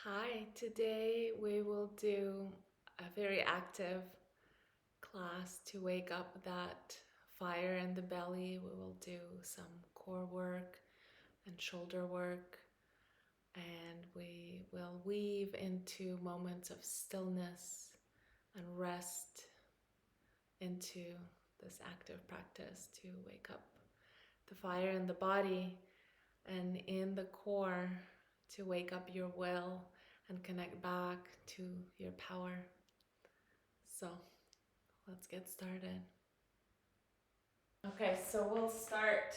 Hi, today we will do a very active class to wake up that fire in the belly. We will do some core work and shoulder work, and we will weave into moments of stillness and rest into this active practice to wake up the fire in the body and in the core to wake up your will and connect back to your power. So let's get started. Okay, so we'll start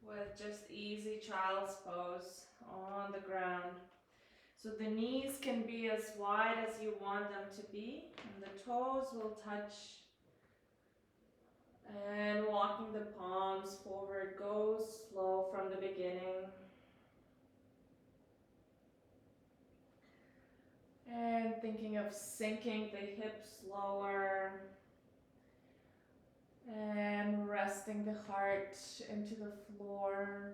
with just easy child's pose on the ground. So the knees can be as wide as you want them to be, and the toes will touch. And walking the palms forward, go slow from the beginning. And thinking of sinking the hips lower. And resting the heart into the floor.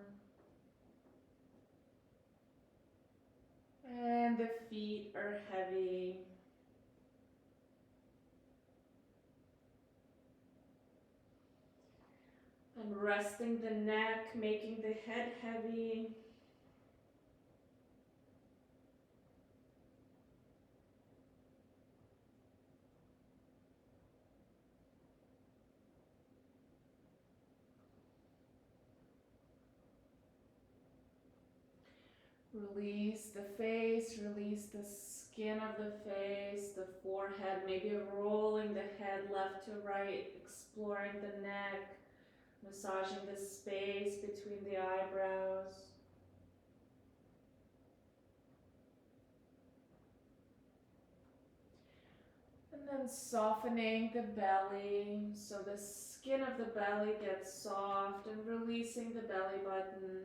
And the feet are heavy. And resting the neck, making the head heavy. Release the face, release the skin of the face, the forehead, maybe rolling the head left to right, exploring the neck, massaging the space between the eyebrows. And then softening the belly, so the skin of the belly gets soft, and releasing the belly button.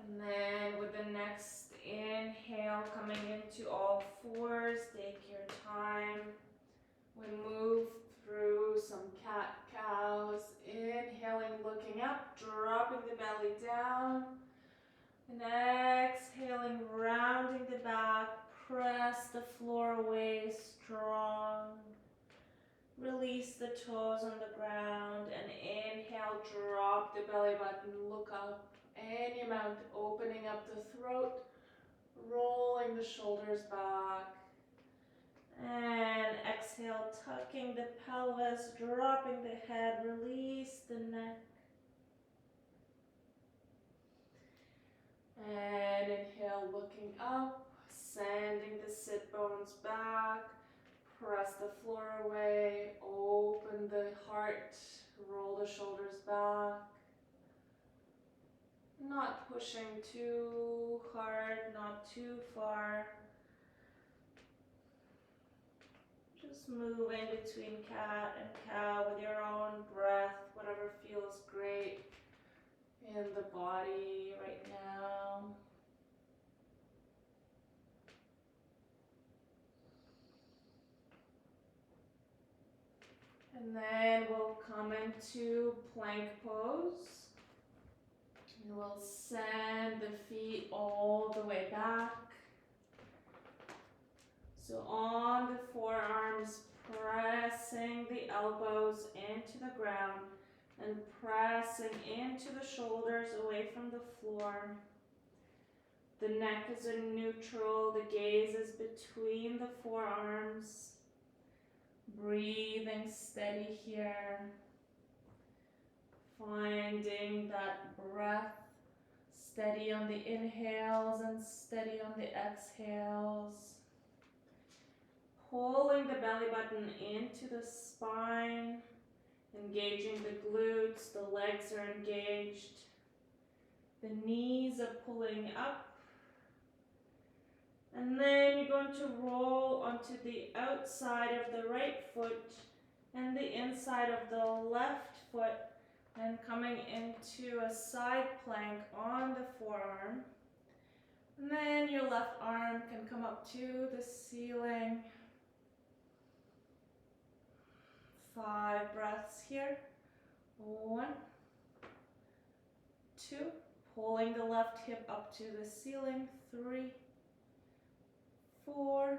And then with the next inhale, coming into all fours, take your time. We move through some cat-cows, inhaling, looking up, dropping the belly down. And exhaling, rounding the back, press the floor away, strong. Release the toes on the ground and inhale, drop the belly button, look up, any amount, opening up the throat, rolling the shoulders back. And exhale, tucking the pelvis, dropping the head, release the neck. And inhale, looking up, sending the sit bones back. Press the floor away, open the heart, roll the shoulders back. Not pushing too hard, not too far. Just moving between cat and cow with your own breath, whatever feels great in the body right now. And then we'll come into plank pose. And we'll send the feet all the way back. So on the forearms, pressing the elbows into the ground and pressing into the shoulders away from the floor. The neck is in neutral, the gaze is between the forearms. Breathing steady here. Finding that breath steady on the inhales and steady on the exhales. Pulling the belly button into the spine, engaging the glutes, the legs are engaged. The knees are pulling up. And then you're going to roll onto the outside of the right foot and the inside of the left foot, and coming into a side plank on the forearm. And then your left arm can come up to the ceiling. 5 breaths here. 1, 2. Pulling the left hip up to the ceiling. 3, 4,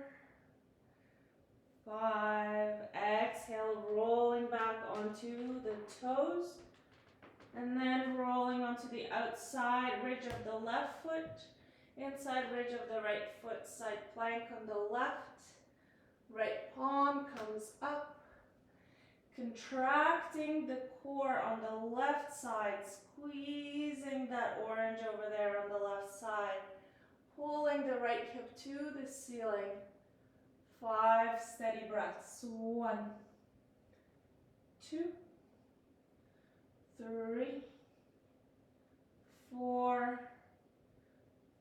5. Exhale, rolling back onto the toes. And then rolling onto the outside ridge of the left foot. Inside ridge of the right foot. Side plank on the left. Right palm comes up. Contracting the core on the left side. Squeezing that orange over there on the left side. Pulling the right hip to the ceiling. 5 steady breaths. 1, 2, 3, 4,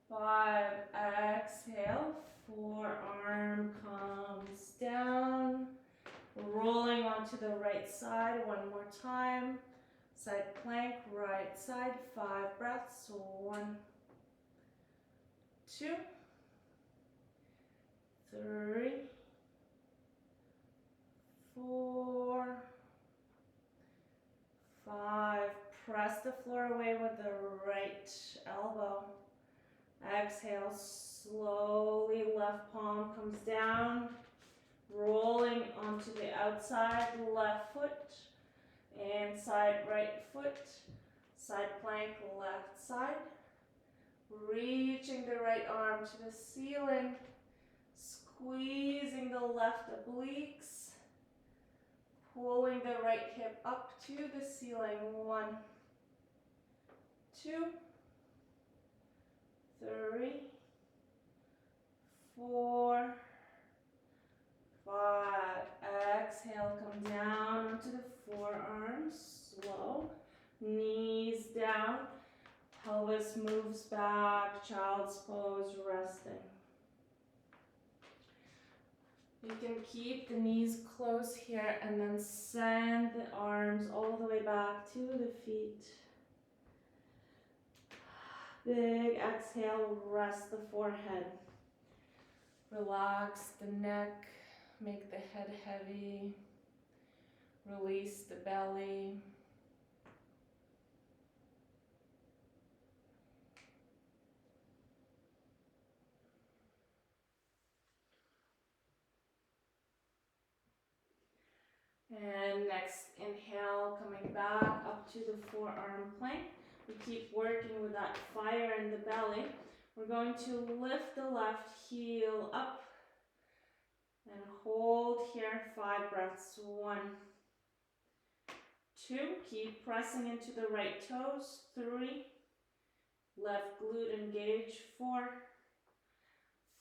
5. Exhale. Forearm comes down. Rolling onto the right side. One more time. Side plank, right side. 5 breaths. 1, 2, 3, 4, 5. Press the floor away with the right elbow. Exhale, slowly left palm comes down, rolling onto the outside left foot, inside right foot, side plank left side, reaching the right arm to the ceiling, squeezing the left obliques, pulling the right hip up to the ceiling. 1, 2, 3, 4, 5. Exhale, come down onto the forearms, slow. Knees down, pelvis moves back, child's pose, resting. You can keep the knees close here and then send the arms all the way back to the feet. Big exhale, rest the forehead. Relax the neck, make the head heavy. Release the belly. And next inhale, coming back up to the forearm plank. We keep working with that fire in the belly. We're going to lift the left heel up and hold here. 5 breaths. 1, 2. Keep pressing into the right toes. 3. Left glute engage. 4,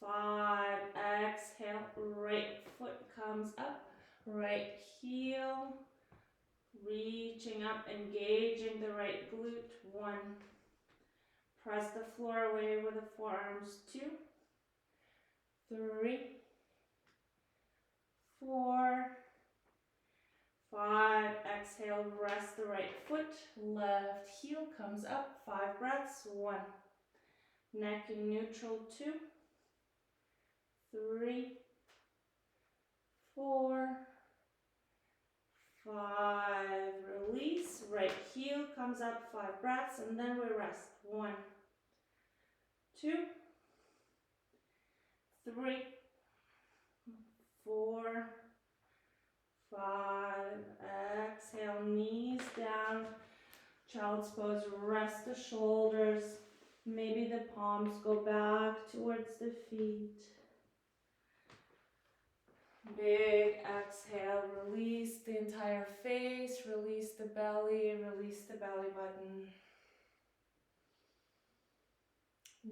5. Exhale. Right foot comes up. Right heel. Reaching up, engaging the right glute. 1. Press the floor away with the forearms. 2, 3, 4, 5. Exhale, rest the right foot. Left heel comes up. 5 breaths. 1. Neck in neutral. 2, 3, 4, 5. Release. Right heel comes up. 5 breaths. And then we rest. 1, 2, 3, 4, 5. Exhale, knees down. Child's pose. Rest the shoulders. Maybe the palms go back towards the feet. Big exhale. Release the entire face. Release the belly. Release the belly button.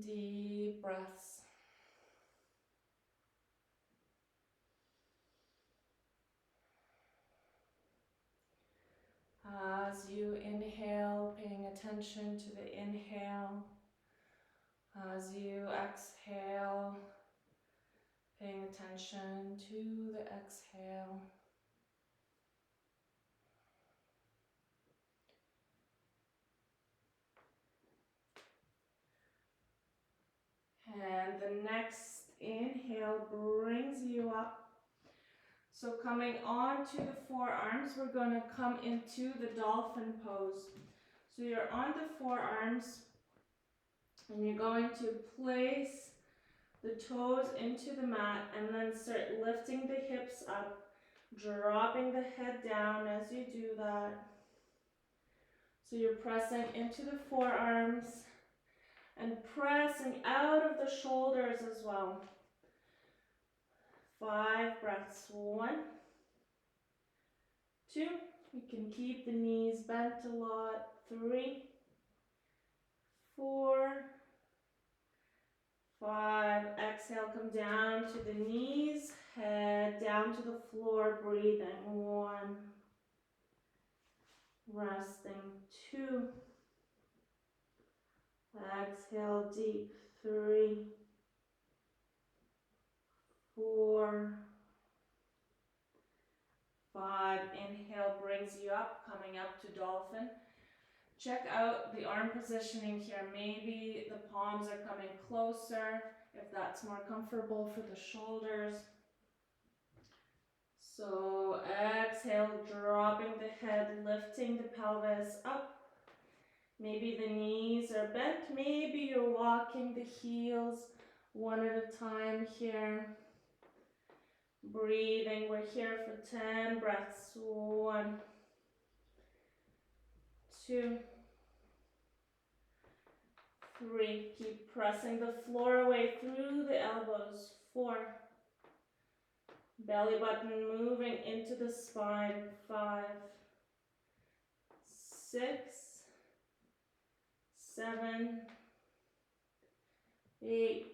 Deep breaths. As you inhale, paying attention to the inhale. As you exhale, paying attention to the exhale. the next inhale brings you up. So coming onto the forearms, we're going to come into the dolphin pose. So you're on the forearms and you're going to place the toes into the mat and then start lifting the hips up, dropping the head down as you do that. So you're pressing into the forearms and pressing out of the shoulders as well. 5 breaths. 1, 2. You can keep the knees bent a lot. 3, 4, 5. Exhale, come down to the knees, head down to the floor, breathing. 1, resting. 2, exhale deep. 3, 4, 5. Inhale brings you up, coming up to dolphin. Check out the arm positioning here. Maybe the palms are coming closer if that's more comfortable for the shoulders. So exhale, dropping the head, lifting the pelvis up. Maybe the knees are bent. Maybe you're walking the heels one at a time here. Breathing, we're here for 10 breaths. 1, 2, 3. Keep pressing the floor away through the elbows. 4. Belly button moving into the spine. 5, 6, 7, 8,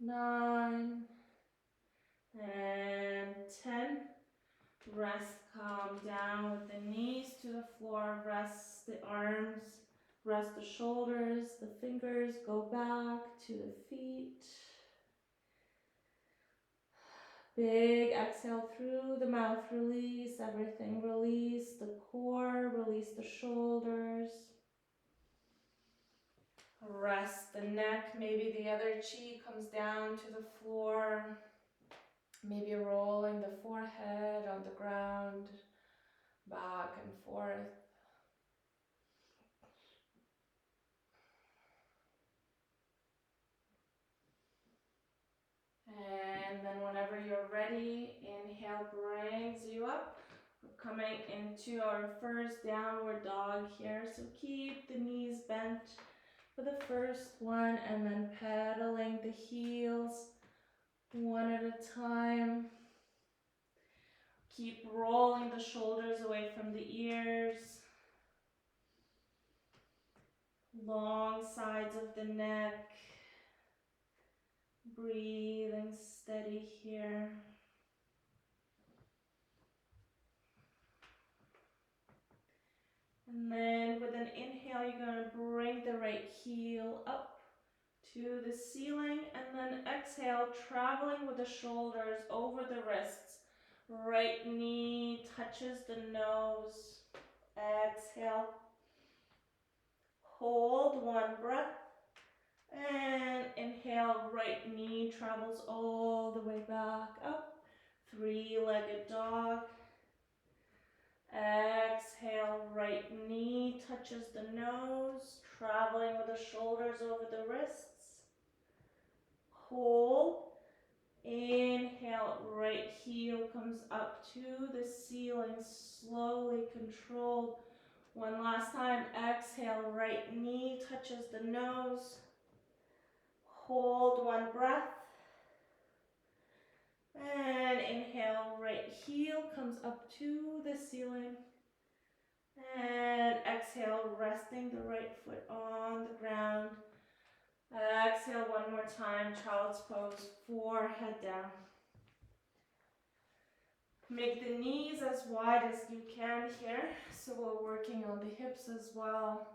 9, and 10. Rest, calm down with the knees to the floor. Rest the arms, rest the shoulders, the fingers. Go back to the feet. Big exhale through the mouth. Release everything. Release the core, release the shoulders. Rest the neck. Maybe the other cheek comes down to the floor. Maybe rolling the forehead on the ground, back and forth. And then whenever you're ready, inhale brings you up. We're coming into our first downward dog here. So keep the knees bent for the first one and then pedaling the heels one at a time. Keep rolling the shoulders away from the ears. Long sides of the neck. Breathing steady here. And then with an inhale, you're going to bring the right heel up to the ceiling. And then exhale, traveling with the shoulders over the wrists. Right knee touches the nose. Exhale. Hold 1 breath. And inhale, right knee travels all the way back up. 3-legged dog. Exhale, right knee touches the nose, traveling with the shoulders over the wrists. Hold. Inhale, right heel comes up to the ceiling, slowly controlled. One last time. Exhale, right knee touches the nose. Hold 1 breath. And inhale, right heel comes up to the ceiling. And exhale, resting the right foot on the ground. Exhale 1 more time, child's pose, forehead down. Make the knees as wide as you can here. So we're working on the hips as well.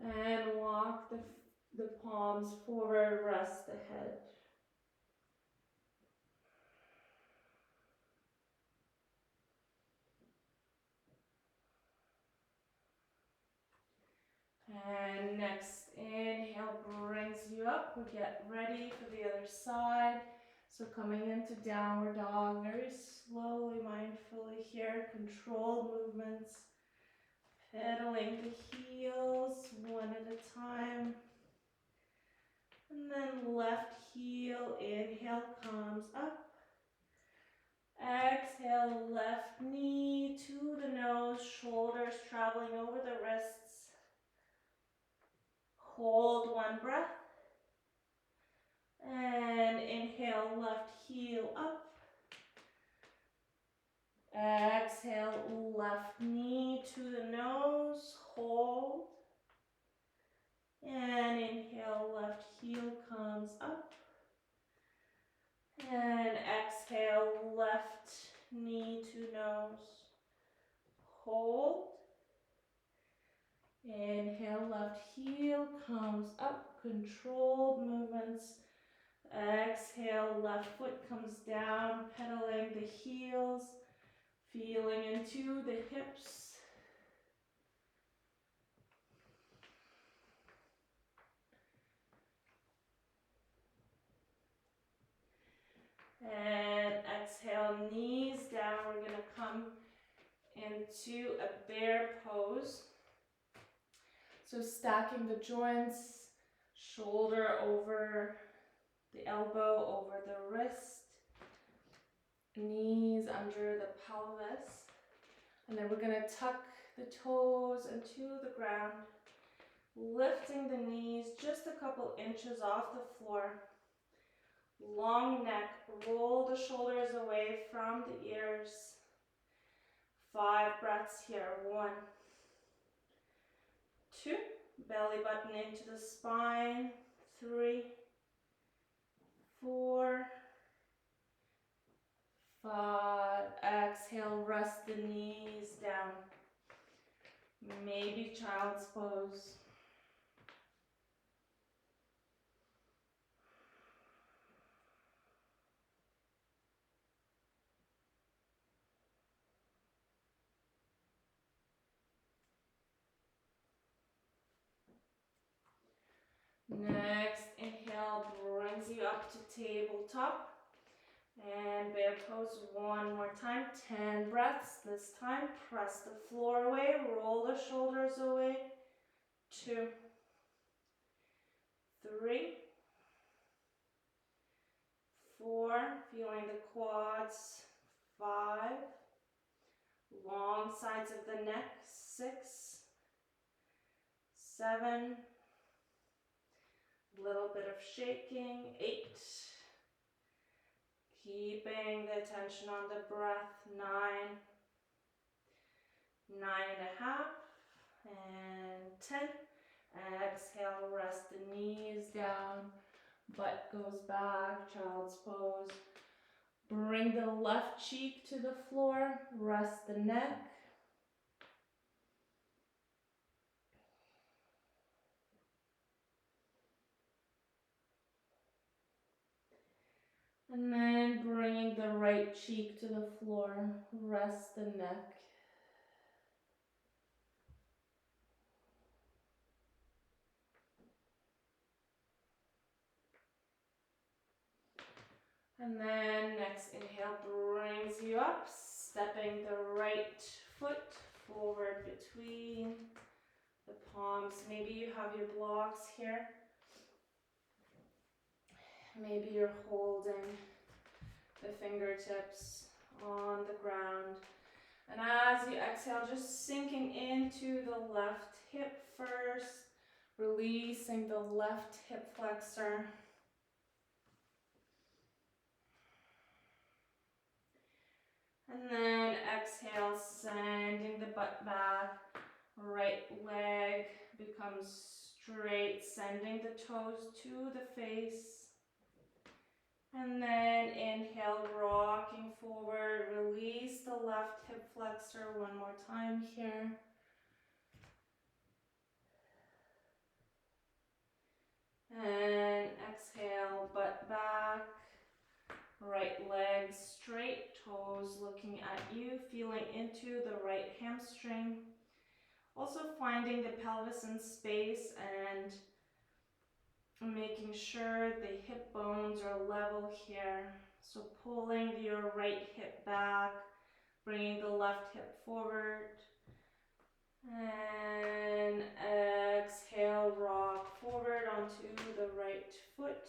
And walk the palms forward, rest the head. And next inhale brings you up. up. We get ready for the other side. So coming into downward dog, very slowly, mindfully here, controlled movements, pedaling the heels one at a time. And then left heel, inhale, comes up. Exhale, left knee to the nose, shoulders traveling over the wrists. Hold one breath. And inhale, left heel up. Exhale, left knee to the nose, hold. And inhale, left heel comes up. And exhale, left knee to nose, hold. Inhale, left heel comes up, controlled movements. Exhale, left foot comes down, pedaling the heels, feeling into the hips. And exhale, knees down. We're going to come into a bear pose. So stacking the joints, shoulder over the elbow, over the wrist, knees under the pelvis. And then we're going to tuck the toes into the ground, lifting the knees just a couple inches off the floor. Long neck, roll the shoulders away from the ears. 5 breaths here. 1, 2, belly button into the spine. 3, 4, 5. Exhale, rest the knees down. Maybe child's pose. Next, inhale brings you up to tabletop. And bear pose one more time. 10 breaths this time. Press the floor away, roll the shoulders away. 2, 3, 4, feeling the quads. 5, long sides of the neck. 6, 7, little bit of shaking. 8, keeping the attention on the breath. 9, 9.5, and 10. Exhale, rest the knees down, butt goes back, child's pose. Bring the left cheek to the floor, rest the neck. And then bringing the right cheek to the floor, rest the neck. And then next inhale brings you up, stepping the right foot forward between the palms. Maybe you have your blocks here. Maybe you're holding the fingertips on the ground. And as you exhale, just sinking into the left hip first, releasing the left hip flexor. And then exhale, sending the butt back. Right leg becomes straight, sending the toes to the face. And then inhale, rocking forward. Release the left hip flexor one more time here. And exhale, butt back. Right leg straight, toes looking at you, feeling into the right hamstring. Also finding the pelvis in space and Making sure the hip bones are level here. So pulling your right hip back, bringing the left hip forward. And exhale, rock forward onto the right foot.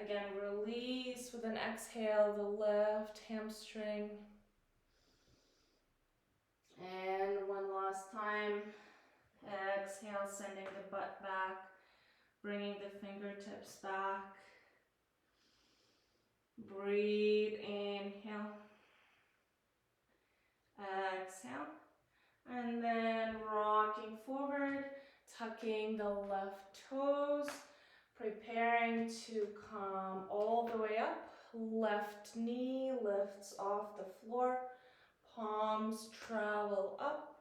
Again, release with an exhale the left hamstring. And one last time. Exhale, sending the butt back, bringing the fingertips back. Breathe, inhale. Exhale. And then rocking forward, tucking the left toes, preparing to come all the way up. Left knee lifts off the floor, palms travel up,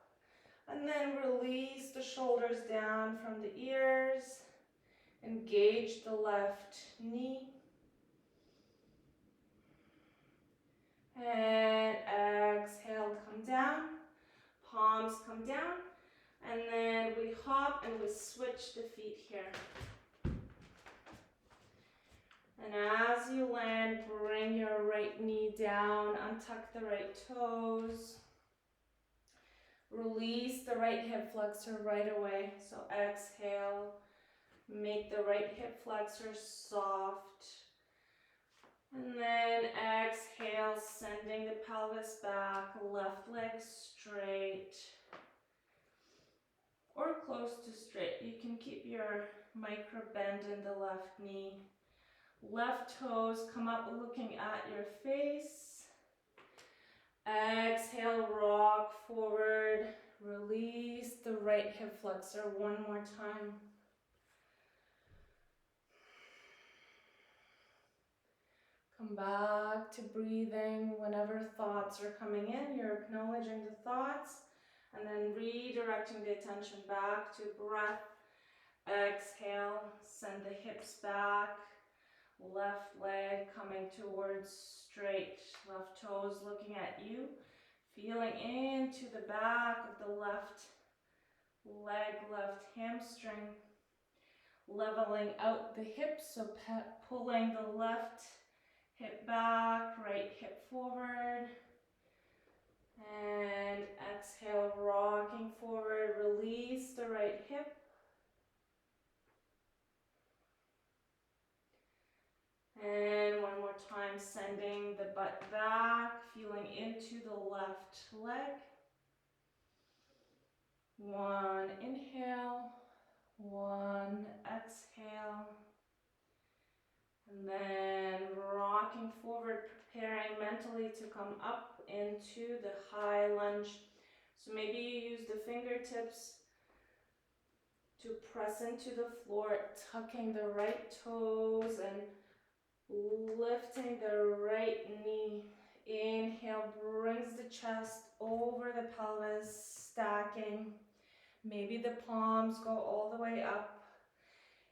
and then release the shoulders down from the ears. Engage the left knee. And exhale, come down. Palms come down. And then we hop and we switch the feet here. And as you land, bring your right knee down, untuck the right toes. Release the right hip flexor right away. So exhale, make the right hip flexor soft. And then exhale, sending the pelvis back, left leg straight or close to straight. You can keep your micro bend in the left knee. Left toes come up looking at your face. Exhale, rock forward. Release the right hip flexor one more time. Come back to breathing. Whenever thoughts are coming in, you're acknowledging the thoughts and then redirecting the attention back to breath. Exhale, send the hips back. Left leg coming towards straight. Left toes looking at you. Feeling into the back of the left leg, left hamstring. Leveling out the hips, so pulling the left hip back, right hip forward. And exhale, rocking forward. Release the right hip. And one more time, sending the butt back, feeling into the left leg. One inhale, one exhale. And then rocking forward, preparing mentally to come up into the high lunge. So maybe you use the fingertips to press into the floor, tucking the right toes and lifting the right knee. Inhale, brings the chest over the pelvis, stacking. Maybe the palms go all the way up.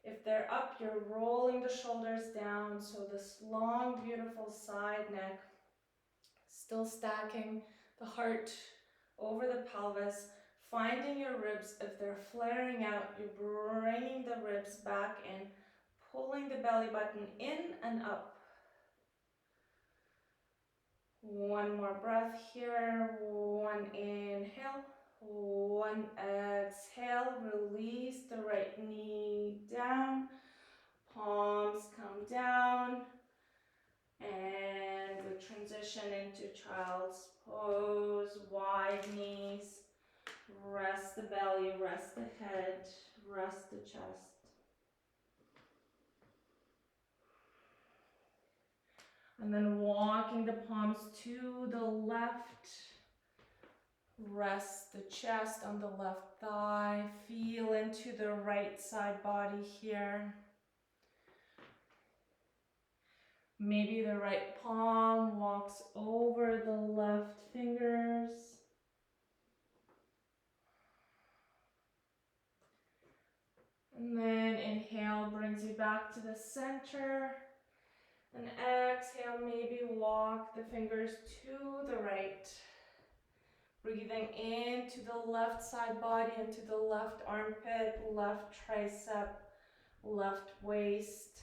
If they're up, you're rolling the shoulders down. So this long, beautiful side neck. Still stacking the heart over the pelvis. Finding your ribs. If they're flaring out, you're bringing the ribs back in. Pulling the belly button in and up. One more breath here. One inhale. One exhale. Release the right knee down. Palms come down. And we transition into child's pose. Wide knees. Rest the belly, rest the head, rest the chest. And then walking the palms to the left. Rest the chest on the left thigh. Feel into the right side body here. Maybe the right palm walks over the left fingers. And then inhale brings you back to the center. And exhale, maybe walk the fingers to the right. Breathing into the left side body, into the left armpit, left tricep, left waist.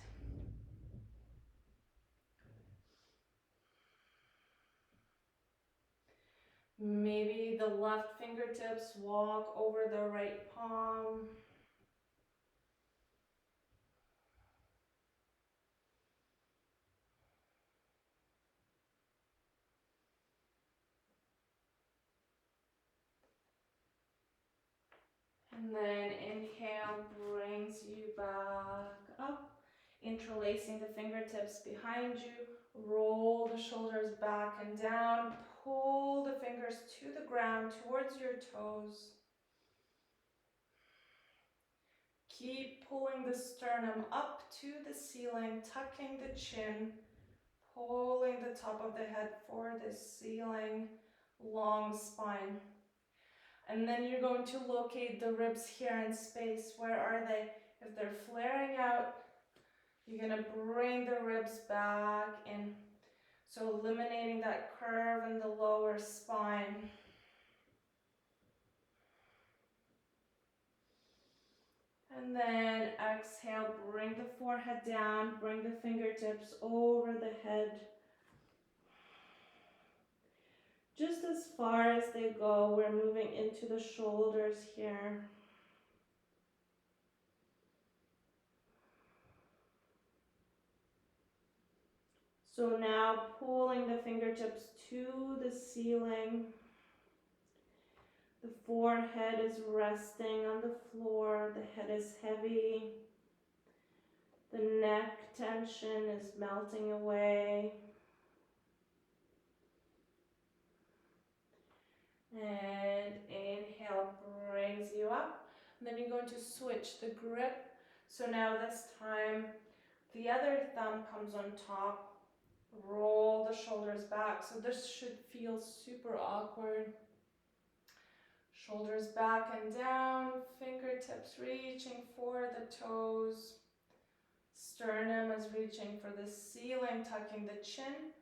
Maybe the left fingertips walk over the right palm. And then inhale brings you back up. Interlacing the fingertips behind you. Roll the shoulders back and down. Pull the fingers to the ground towards your toes. Keep pulling the sternum up to the ceiling, tucking the chin, pulling the top of the head for the ceiling, long spine. And then you're going to locate the ribs here in space. Where are they? If they're flaring out, you're going to bring the ribs back in. So eliminating that curve in the lower spine. And then exhale, bring the forehead down, bring the fingertips over the head. Just as far as they go, we're moving into the shoulders here. So now pulling the fingertips to the ceiling. The forehead is resting on the floor. The head is heavy. The neck tension is melting away. And inhale brings you up. And then you're going to switch the grip. So now this time the other thumb comes on top. Roll the shoulders back. So this should feel super awkward. Shoulders back and down, fingertips reaching for the toes. Sternum is reaching for the ceiling, tucking the chin.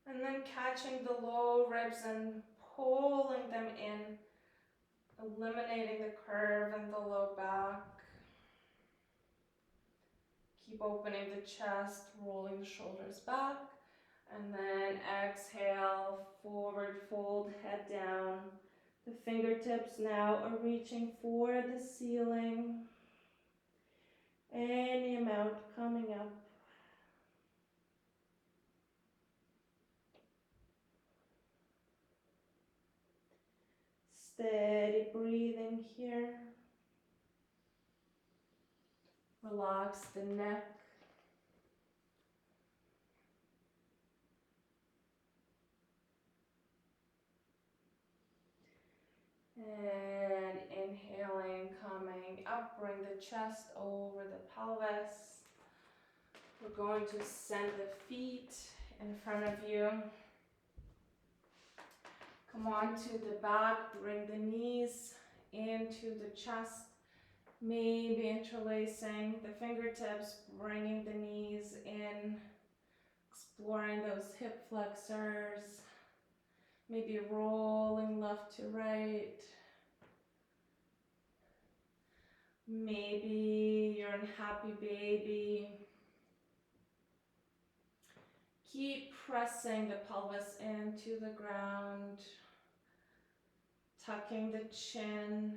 And then catching the low ribs and pulling them in, eliminating the curve in the low back. Keep opening the chest, rolling the shoulders back. And then exhale, forward fold, head down. The fingertips now are reaching for the ceiling. Any amount coming up. Steady breathing here. Relax the neck. And inhaling, coming up, bring the chest over the pelvis. We're going to send the feet in front of you. Come on to the back, bring the knees into the chest. Maybe interlacing the fingertips, bringing the knees in, exploring those hip flexors. Maybe rolling left to right. Maybe you're in happy baby. Keep pressing the pelvis into the ground, tucking the chin.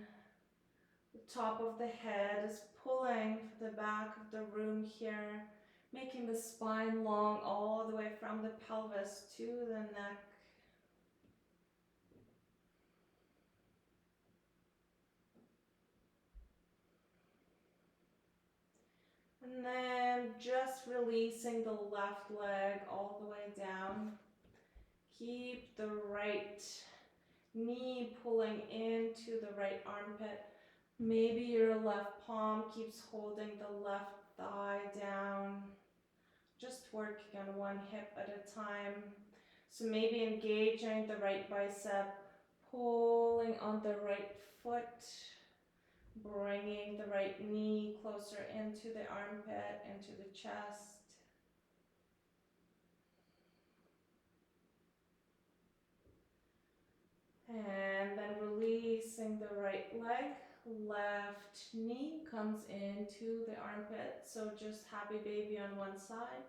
The top of the head is pulling for the back of the room here, making the spine long all the way from the pelvis to the neck. And then just releasing the left leg all the way down. Keep the right knee pulling into the right armpit. Maybe your left palm keeps holding the left thigh down. Just working on one hip at a time. So maybe engaging the right bicep, pulling on the right foot. Bringing the right knee closer into the armpit, into the chest. And then releasing the right leg, left knee comes into the armpit, so just happy baby on one side.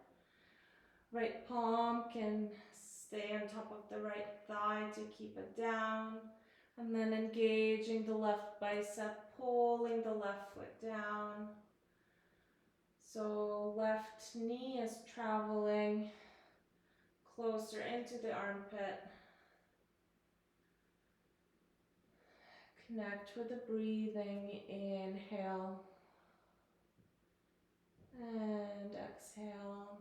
Right palm can stay on top of the right thigh to keep it down. And then engaging the left bicep, pulling the left foot down. So left knee is traveling closer into the armpit. Connect with the breathing. Inhale and exhale.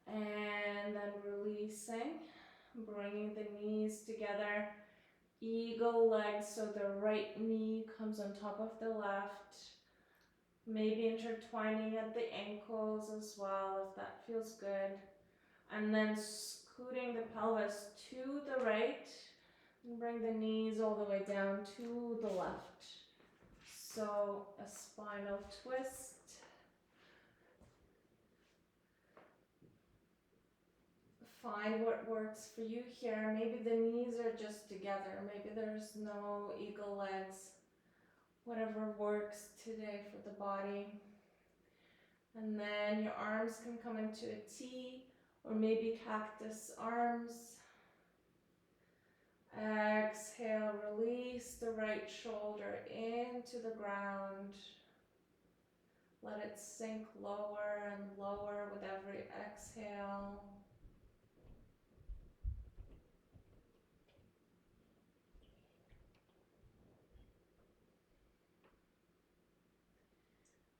And then releasing, bringing the knees together. Eagle legs, so the right knee comes on top of the left. Maybe intertwining at the ankles as well, if that feels good. And then scooting the pelvis to the right. And bring the knees all the way down to the left. So a spinal twist. Find what works for you here. Maybe the knees are just together. Maybe there's no eagle legs. Whatever works today for the body. And then your arms can come into a T or maybe cactus arms. Exhale, release the right shoulder into the ground. Let it sink lower and lower with every exhale.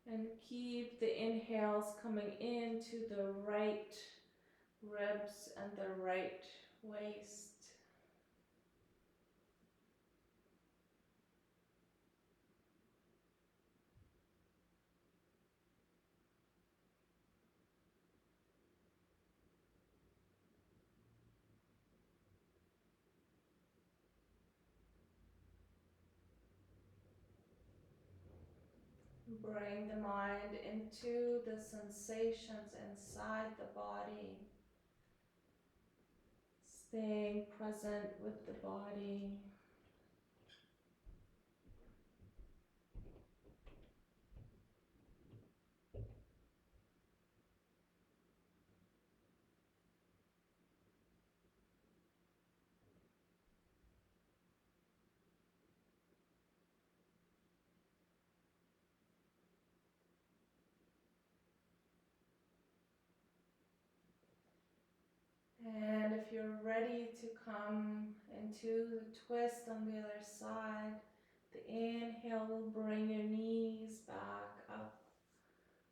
And keep the inhales coming into the right ribs and the right waist. Bring the mind into the sensations inside the body. Staying present with the body. And if you're ready to come into the twist on the other side, the inhale will bring your knees back up,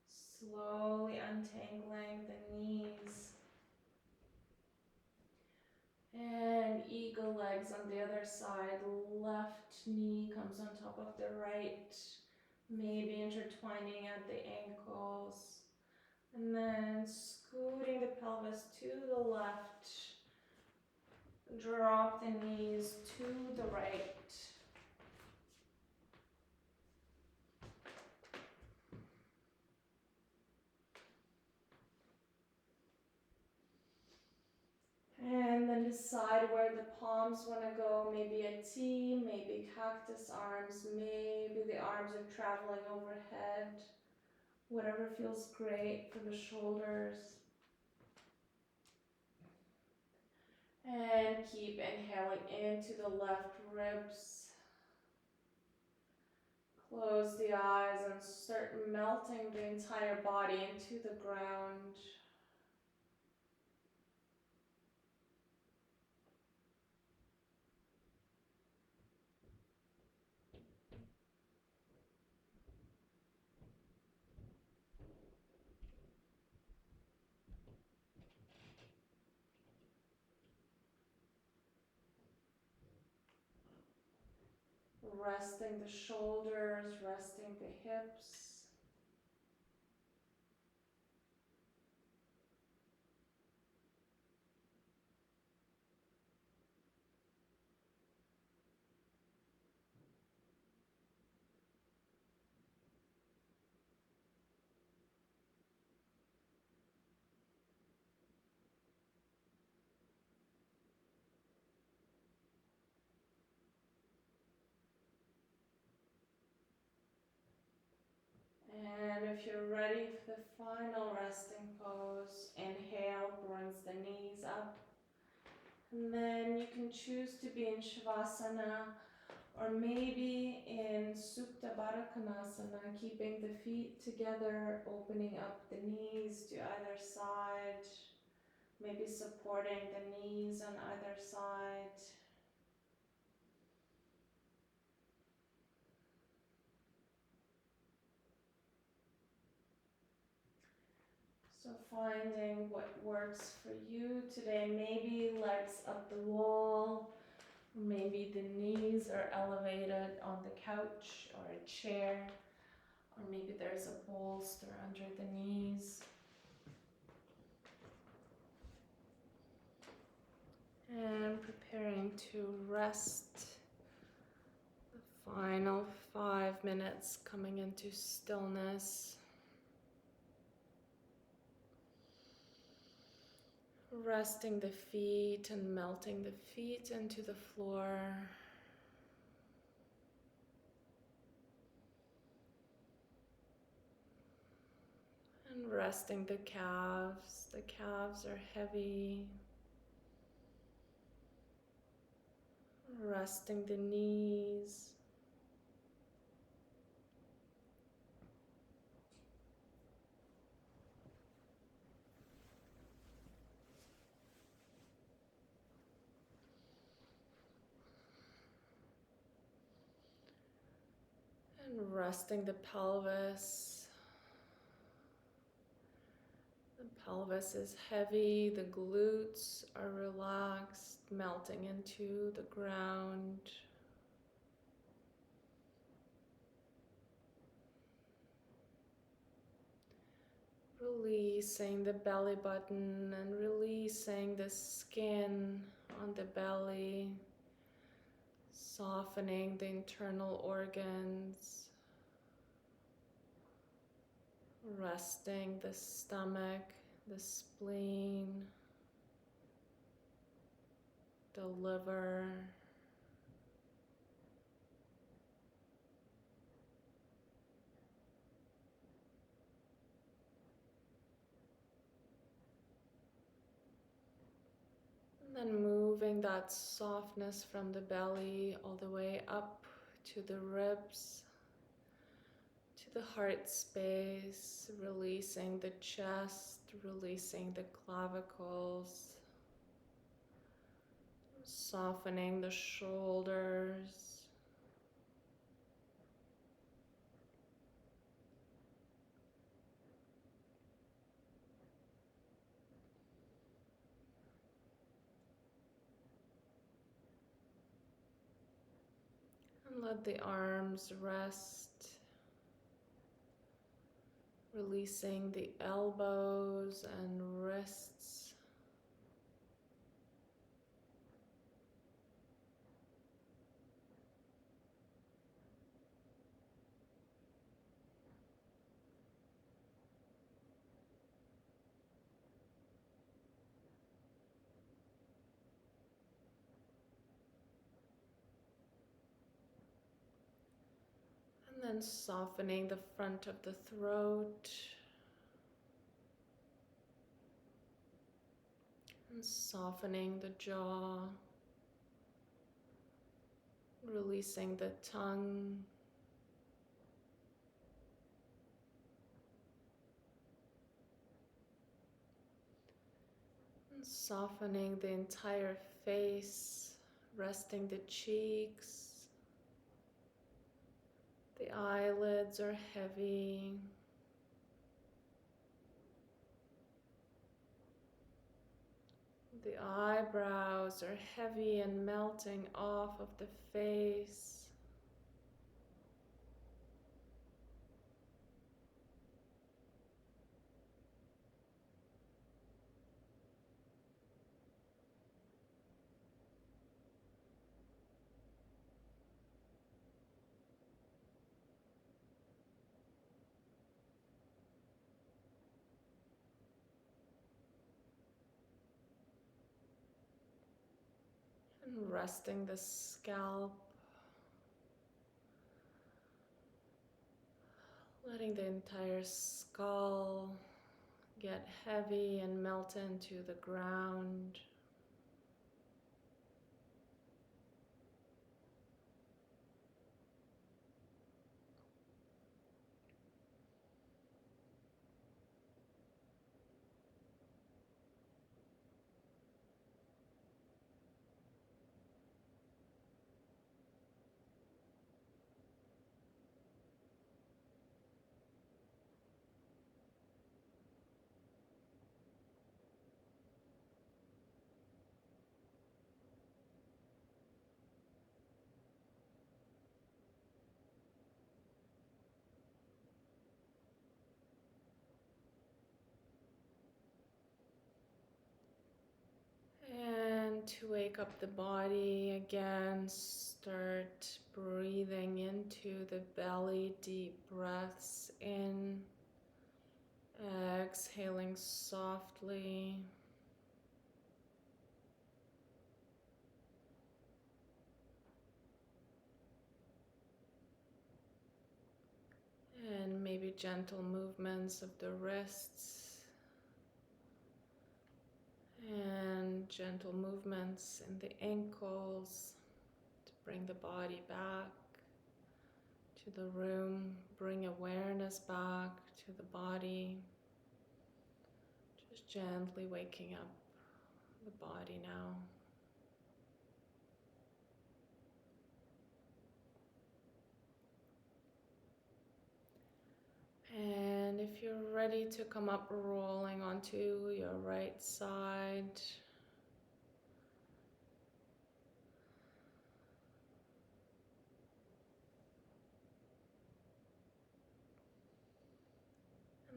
slowly untangling the knees. And eagle legs on the other side, left knee comes on top of the right, maybe intertwining at the ankles. And then scooting the pelvis to the left. Drop the knees to the right. And then decide where the palms want to go. Maybe a T, maybe cactus arms, maybe the arms are traveling overhead. Whatever feels great for the shoulders. And keep inhaling into the left ribs. Close the eyes and start melting the entire body into the ground. Resting the shoulders, resting the hips. if you're ready for the final resting pose, inhale, brings the knees up. And then you can choose to be in Shavasana or maybe in Supta Baddha Konasana, keeping the feet together, opening up the knees to either side, maybe supporting the knees on either side. So finding what works for you today, maybe legs up the wall, maybe the knees are elevated on the couch or a chair, or maybe there's a bolster under the knees. And preparing to rest. The final 5 minutes coming into stillness. Resting the feet and melting the feet into the floor. And resting the calves. The calves are heavy. Resting the knees. And resting the pelvis. The pelvis is heavy, the glutes are relaxed, melting into the ground. Releasing the belly button and releasing the skin on the belly, softening the internal organs, resting the stomach, the spleen, the liver. And then moving that softness from the belly all the way up to the ribs, to the heart space, releasing the chest, releasing the clavicles, softening the shoulders. And let the arms rest, releasing the elbows and wrists. And then softening the front of the throat. And softening the jaw. Releasing the tongue. And softening the entire face, resting the cheeks. The eyelids are heavy. The eyebrows are heavy and melting off of the face. And resting the scalp. letting the entire skull get heavy and melt into the ground. And to wake up the body again, start breathing into the belly, deep breaths in, exhaling softly. And maybe gentle movements of the wrists and gentle movements in the ankles to bring the body back to the room, bring awareness back to the body. Just gently waking up the body now. And if you're ready to come up, rolling onto your right side.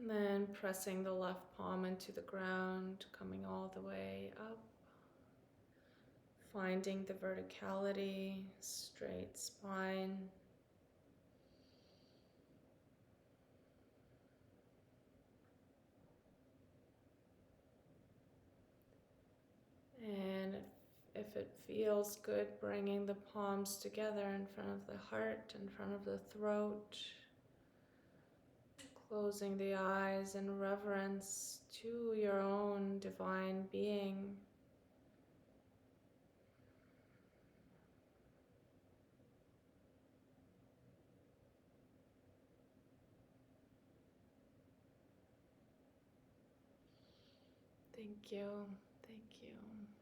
And then pressing the left palm into the ground, coming all the way up. Finding the verticality, straight spine. And if it feels good, bringing the palms together in front of the heart, in front of the throat. Closing the eyes in reverence to your own divine being. Thank you. Thank you.